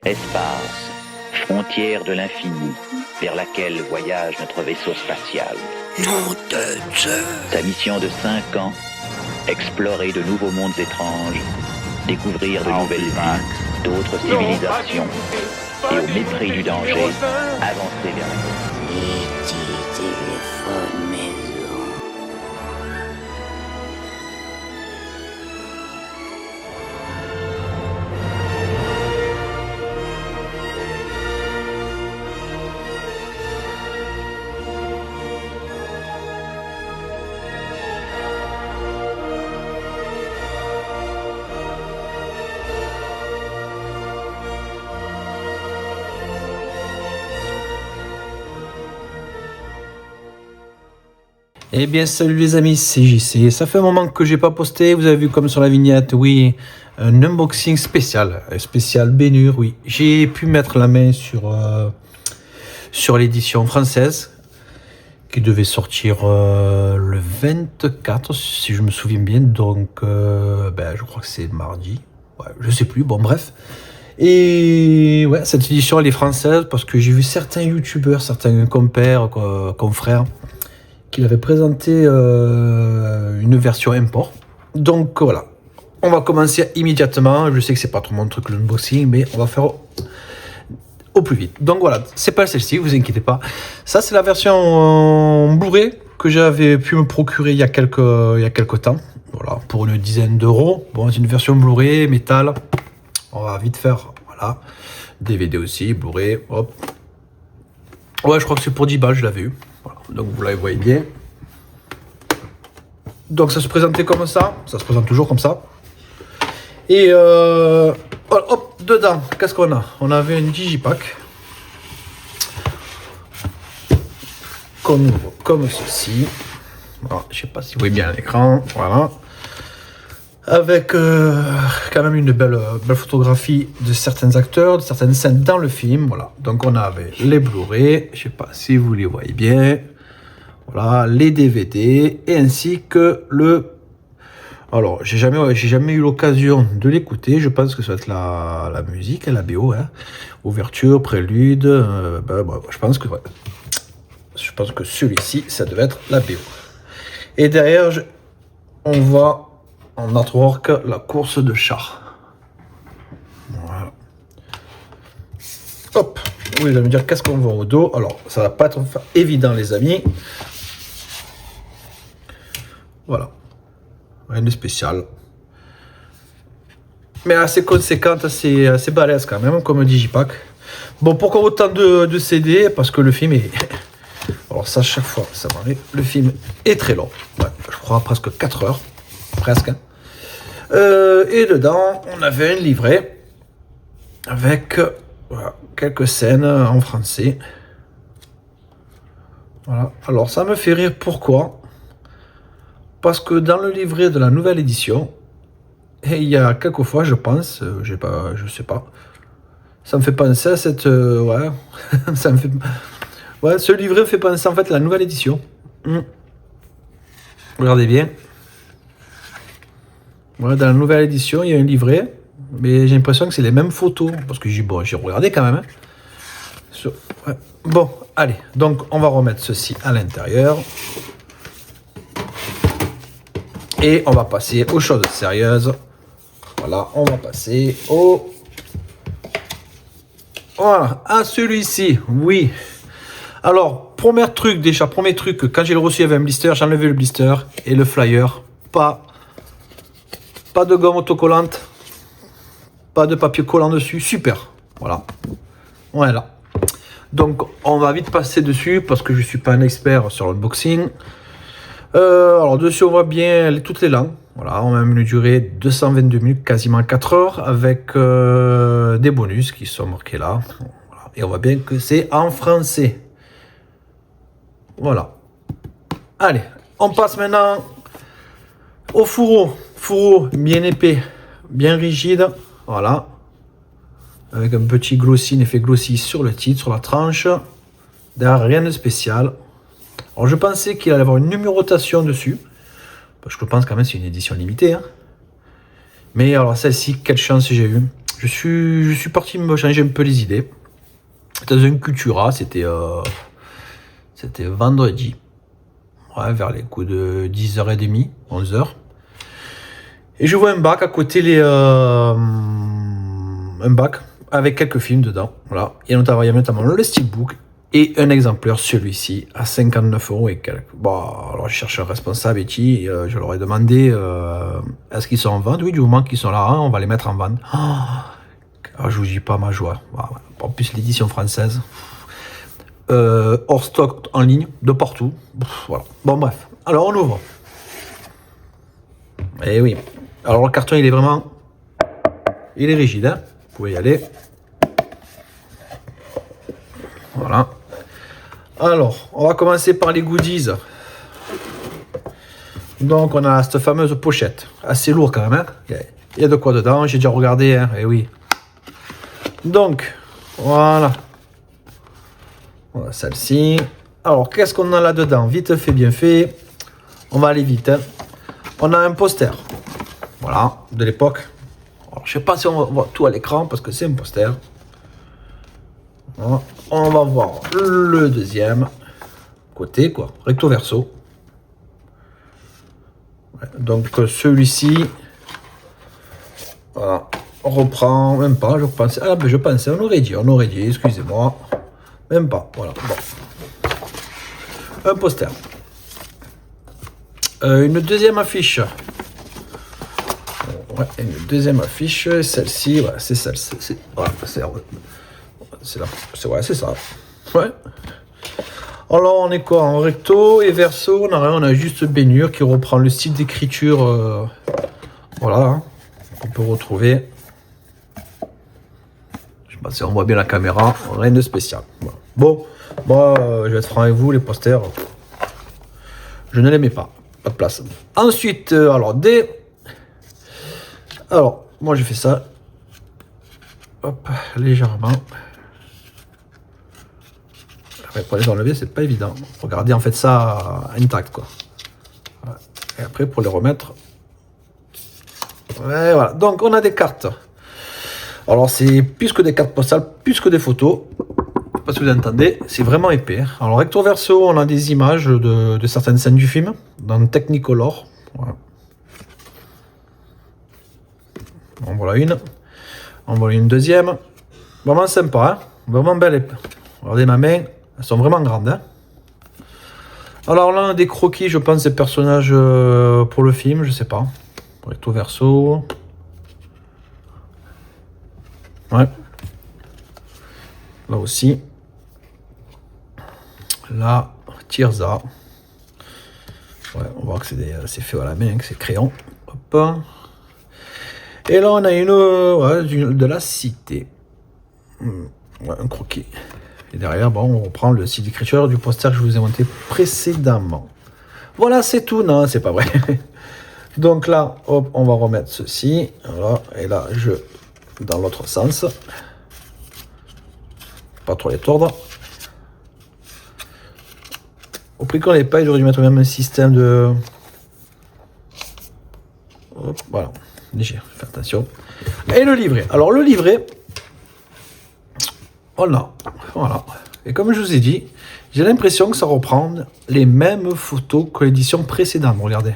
Espace, frontière de l'infini, vers laquelle voyage notre vaisseau spatial. Nom de Dieu. Sa mission de 5 ans, explorer de nouveaux mondes étranges, découvrir de nouvelles vies, d'autres civilisations, et au mépris du danger, avancer vers la Petit téléphone maison. Eh bien salut les amis, c'est JC. Ça fait un moment que j'ai pas posté, vous avez vu comme sur la vignette, oui, un unboxing spécial Bénur, oui. J'ai pu mettre la main sur l'édition française qui devait sortir le 24 si je me souviens bien, donc je crois que c'est mardi, ouais, je sais plus, bon bref. Et ouais, cette édition elle est française parce que j'ai vu certains youtubeurs, certains compères, confrères qu'il avait présenté une version import. Donc voilà, on va commencer immédiatement. Je sais que c'est pas trop mon truc l'unboxing, mais on va faire au plus vite. Donc voilà, c'est pas celle-ci, vous inquiétez pas. Ça c'est la version Blu-ray que j'avais pu me procurer il y a quelques temps. Voilà, pour une dizaine d'euros. Bon, c'est une version Blu-ray métal. On va vite faire, voilà. DVD aussi, Blu-ray, hop. Ouais, je crois que c'est pour 10 balles, je l'avais eu. Voilà. Donc vous la voyez bien. Donc ça se présentait comme ça se présente toujours comme ça. Et hop, dedans, qu'est-ce qu'on a? On avait un digipack. Comme ceci. Voilà, je sais pas si vous voyez bien l'écran. Voilà. Avec quand même une belle photographie de certains acteurs, de certaines scènes dans le film. Voilà. Donc on avait les Blu-ray, je sais pas si vous les voyez bien. Voilà, les DVD et ainsi que le. Alors j'ai jamais eu l'occasion de l'écouter. Je pense que ça va être la musique, la BO, hein. Ouverture, prélude. Je pense que celui-ci, ça devait être la BO. Et derrière, on voit en artwork la course de char. Voilà. Hop. Oui, vous allez me dire qu'est-ce qu'on voit au dos. Alors, ça va pas être évident, les amis. Voilà. Rien de spécial. Mais assez conséquente, assez balèze quand même, comme un digipack. Bon, pourquoi autant de CD? Parce que le film est... Alors ça, chaque fois, ça m'arrive. Le film est très long. Ouais, je crois presque 4 heures. Presque. Et dedans, on avait un livret avec voilà, quelques scènes en français. Voilà. Alors ça me fait rire, pourquoi? Parce que dans le livret de la nouvelle édition, il y a quelques fois, je pense, je sais pas, ça me fait penser à cette... ouais, ça me fait... Ouais, ce livret fait penser en fait à la nouvelle édition. Regardez bien. Voilà, dans la nouvelle édition, il y a un livret, mais j'ai l'impression que c'est les mêmes photos, parce que j'ai regardé quand même. Hein. Ouais. Bon, allez, donc on va remettre ceci à l'intérieur. Et on va passer aux choses sérieuses. Voilà, on va passer au... Voilà, à celui-ci, oui. Alors, premier truc, quand j'ai le reçu, il y avait un blister, j'ai enlevé le blister et le flyer, pas de gomme autocollante, pas de papier collant dessus, super, voilà. Voilà. Donc, on va vite passer dessus parce que je suis pas un expert sur l'unboxing. Alors, dessus, on voit bien toutes les langues. Voilà, on a une durée de 222 minutes, quasiment 4 heures, avec des bonus qui sont marqués là. Voilà. Et on voit bien que c'est en français. Voilà. Allez, on passe maintenant au fourreau. Fourreau bien épais, bien rigide. Voilà. Avec un petit glossy, un effet glossy sur le titre, sur la tranche. Derrière, rien de spécial. Alors, je pensais qu'il allait y avoir une numérotation dessus. Parce que je pense quand même que c'est une édition limitée. Hein. Mais alors, celle-ci, quelle chance j'ai eu. je suis parti me changer un peu les idées. Dans un Cultura, c'était vendredi, ouais, vers les coups de 10h30, 11h. Et je vois un bac à côté, un bac avec quelques films dedans. Voilà. Il y a notamment le Steelbook et un exemplaire, celui-ci, à 59 € et quelques. Bon, alors je cherche un responsable et je leur ai demandé est-ce qu'ils sont en vente. Oui, du moment qu'ils sont là, on va les mettre en vente. Alors, je vous dis pas ma joie. Voilà. En plus, l'édition française. Hors stock en ligne, de partout. Voilà. Bon, bref. Alors, on ouvre. Eh oui. Alors, le carton, il est rigide. Hein, vous pouvez y aller. Voilà. Alors, on va commencer par les goodies. Donc, on a cette fameuse pochette. Assez lourd quand même. Hein. Il y a de quoi dedans. J'ai déjà regardé. Hein. Eh oui. Donc, voilà. Voilà celle-ci. Alors, qu'est-ce qu'on a là-dedans? Vite fait, bien fait. On va aller vite. Hein. On a un poster. Voilà, de l'époque. Alors, je ne sais pas si on voit tout à l'écran parce que c'est un poster. Voilà. On va voir le deuxième côté, quoi. Recto verso. Ouais, donc, celui-ci. Voilà. On reprend, même pas, je pensais. Ah, ben je pensais, on aurait dit, excusez-moi. Même pas, voilà. Bon. Un poster. Une deuxième affiche. Ouais, une deuxième affiche, celle-ci, ouais, c'est celle-ci. Voilà, c'est ça. Ouais. Alors, on est quoi? En recto et verso, on a juste Bénure qui reprend le style d'écriture. Voilà, hein, qu'on peut retrouver. Si on voit bien la caméra, rien de spécial. Voilà. Bon, moi, je vais être franc avec vous, les posters, je ne les mets pas. Pas de place. Ensuite, alors, moi, j'ai fait ça. Hop, légèrement. Après, pour les enlever, c'est pas évident. Regardez, en fait, ça intact, quoi. Et après, pour les remettre. Ouais, voilà. Donc, on a des cartes. Alors, c'est plus que des cartes postales, plus que des photos. Je sais pas si vous entendez, c'est vraiment épais. Alors, recto verso, on a des images de certaines scènes du film, dans Technicolor. Voilà. En voilà une. En voilà une deuxième. Vraiment sympa, hein, vraiment belle. Regardez ma main, elles sont vraiment grandes. Hein. Alors là, on a des croquis, je pense, des personnages pour le film, je sais pas. Recto verso. Ouais. Là aussi. Là, Tirza. Ouais, on voit que c'est fait à la main, que c'est crayon. Hop. Et là, on a de la cité. Ouais, un croquis. Et derrière, bon, on reprend le site d'écriture du poster que je vous ai monté précédemment. Voilà, c'est tout. Non, c'est pas vrai. Donc là, hop, on va remettre ceci. Voilà. Et là, dans l'autre sens. Pas trop les tordre. Au prix qu'on les paye, j'aurais dû mettre même un système de... Hop, voilà. Léger, faites attention. Et le livret. Alors le livret, voilà. Et comme je vous ai dit, j'ai l'impression que ça reprend les mêmes photos que l'édition précédente. Regardez.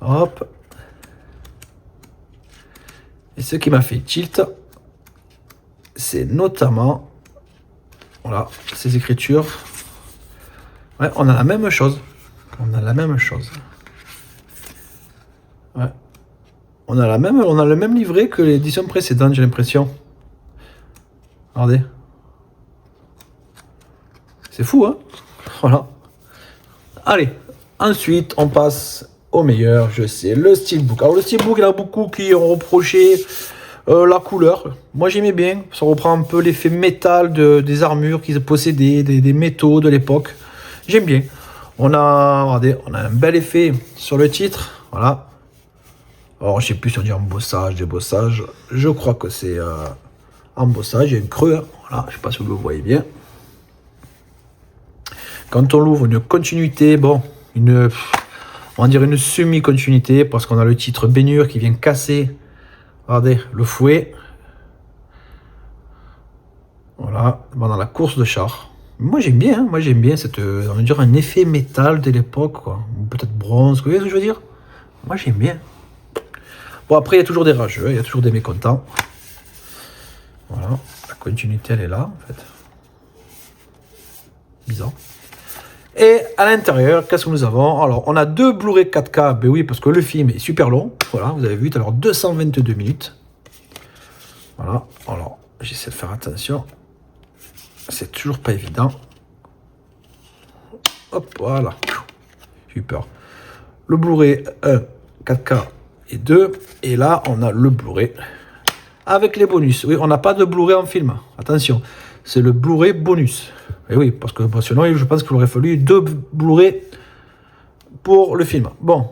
Hop. Et ce qui m'a fait tilt, c'est notamment, voilà, ces écritures. Ouais, on a la même chose. Ouais. On a le même livret que l'édition précédente, j'ai l'impression. Regardez. C'est fou, hein? Voilà. Allez, ensuite, on passe au meilleur, je sais, le Steelbook. Alors, le Steelbook, il y en a beaucoup qui ont reproché la couleur. Moi, j'aimais bien. Ça reprend un peu l'effet métal des armures qu'ils possédaient, des métaux de l'époque. J'aime bien. Regardez, on a un bel effet sur le titre. Voilà. Alors, je sais plus si on dit embossage, débossage. Je crois que c'est embossage. Il y a une creux. Hein. Voilà, je ne sais pas si vous le voyez bien. Quand on l'ouvre, une continuité, bon, on va dire une semi-continuité, parce qu'on a le titre Bénure qui vient casser Regardez, le fouet. Voilà, dans la course de char. Moi j'aime bien, hein, moi j'aime bien cette, on va dire un effet métal de l'époque, quoi. Ou peut-être bronze, vous voyez ce que je veux dire? Moi j'aime bien. Bon, après il y a toujours des rageux, il y a toujours des mécontents. Voilà, la continuité elle est là en fait. Bizarre. Et à l'intérieur, qu'est-ce que nous avons? Alors, on a 2 Blu-ray 4K, ben oui, parce que le film est super long. Voilà, vous avez vu, alors 222 minutes. Voilà, alors, j'essaie de faire attention. C'est toujours pas évident. Hop, voilà. J'ai eu peur. Le Blu-ray 1, 4K et 2. Et là, on a le Blu-ray avec les bonus. Oui, on n'a pas de Blu-ray en film. Attention, c'est le Blu-ray bonus. Et oui, parce que sinon, je pense qu'il aurait fallu 2 Blu-ray pour le film. Bon,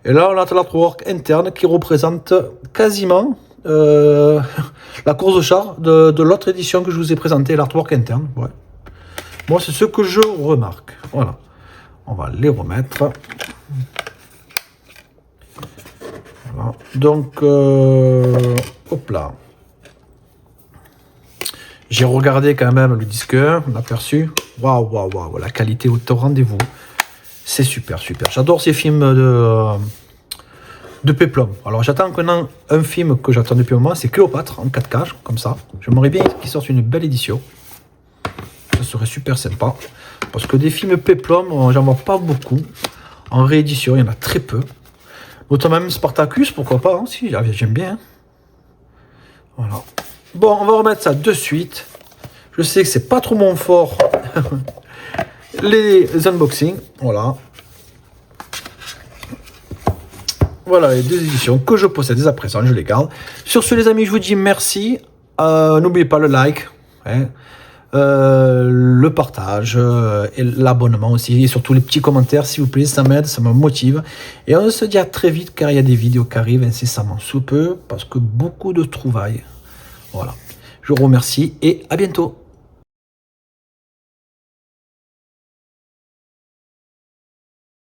et là, on a l'artwork interne qui représente quasiment la course de char de l'autre édition que je vous ai présenté, l'artwork interne. Ouais. Moi, c'est ce que je remarque. Voilà. On va les remettre. Voilà. Donc, hop là. J'ai regardé quand même le disque, on a aperçu. Waouh, waouh, waouh, la qualité au rendez-vous. C'est super, super. J'adore ces films de péplum. Alors j'attends un film que j'attends depuis un moment, c'est Cléopâtre en 4K, comme ça. J'aimerais bien qu'il sorte une belle édition. Ça serait super sympa. Parce que des films péplum, j'en vois pas beaucoup. En réédition, il y en a très peu. Notamment même Spartacus, pourquoi pas, hein, si, j'aime bien. Hein. Voilà. Bon, on va remettre ça de suite. Je sais que c'est pas trop mon fort. les unboxings, voilà. Voilà les 2 éditions que je possède dès à présent, je les garde. Sur ce les amis, je vous dis merci. N'oubliez pas le like, hein, le partage et l'abonnement aussi. Et surtout les petits commentaires s'il vous plaît, ça m'aide, ça me motive. Et on se dit à très vite car il y a des vidéos qui arrivent incessamment sous peu. Parce que beaucoup de trouvailles. Voilà. Je vous remercie et à bientôt.